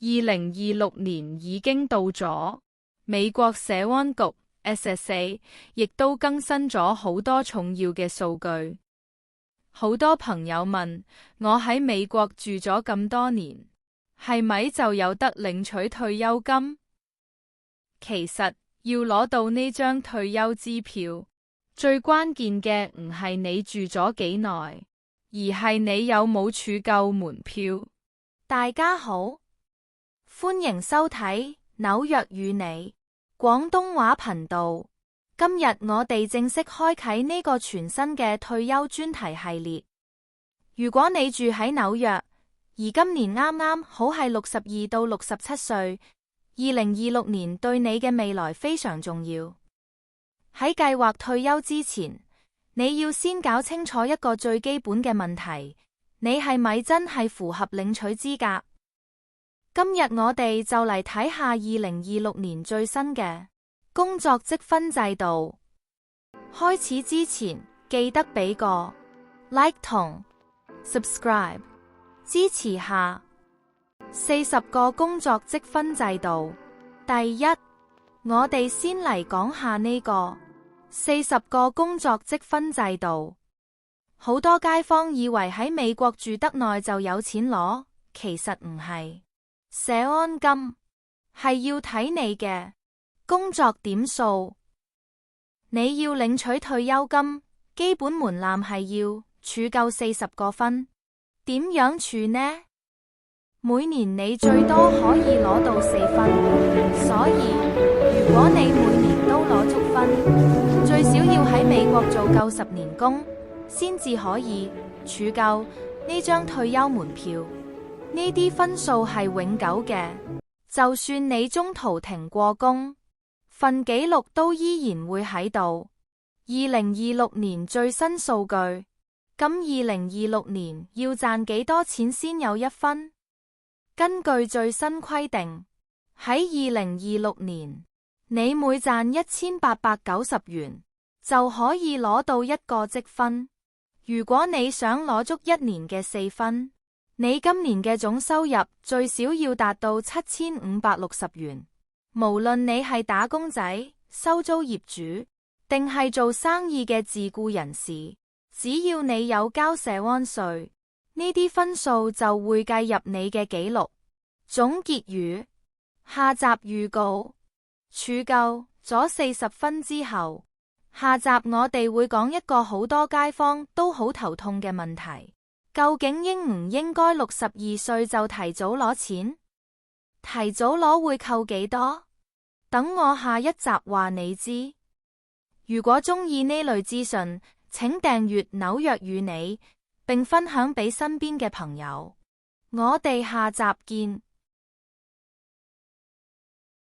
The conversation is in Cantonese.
2026年已經到咗，美國社安局 SSA 亦都更新咗好多重要嘅數據。好多朋友問我喺美國住咗咁多年，係咪就有得領取退休金？其實要攞到呢張退休支票，最關鍵嘅唔係你住咗幾耐，而係你有冇儲夠門票。大家好，歡迎收睇紐約與你廣東話頻道。今日我哋正式開啟呢個全新嘅退休專題系列。如果你住喺紐約，而今年啱啱好係62到67歲，2026年對你嘅未來非常重要。喺計劃退休之前，你要先搞清楚一個最基本嘅問題：你係咪真係符合領取資格？今日我哋就嚟睇下2026年最新嘅工作積分制度。開始之前，記得俾個 like 同 subscribe 支持下。40個工作積分制度。第一，我哋先嚟講下呢個40個工作積分制度。好多街坊以為喺美國住得耐就有錢攞，其實唔係。社安金係要睇你嘅工作點數。你要領取退休金，基本門檻係要儲夠40個分。點樣儲呢？每年你最多可以攞到4分，所以如果你每年都攞足分，最少要喺美國做夠10年工，先至可以儲夠呢張退休門票。呢啲分數係永久嘅，就算你中途停過工，份記錄都依然會喺度。2026年最新數據，咁2026年要賺幾多錢先有1分？根據最新規定，喺2026年，你每賺1890元就可以攞到1個積分。如果你想攞足1年嘅4分，你今年嘅總收入最少要達到7560元。無論你係打工仔、收租業主，定係做生意嘅自僱人士，只要你有交社安稅，呢啲分數就會計入你嘅記錄。總結語：下集預告，儲夠咗40分之後，下集我哋會講一個好多街坊都好頭痛嘅問題。究竟應唔應該62歲就提早攞錢？提早攞會扣幾多？等我下一集話你知。如果鍾意呢類資訊，請訂閱紐約與你，並分享俾身邊嘅朋友。我哋下集見。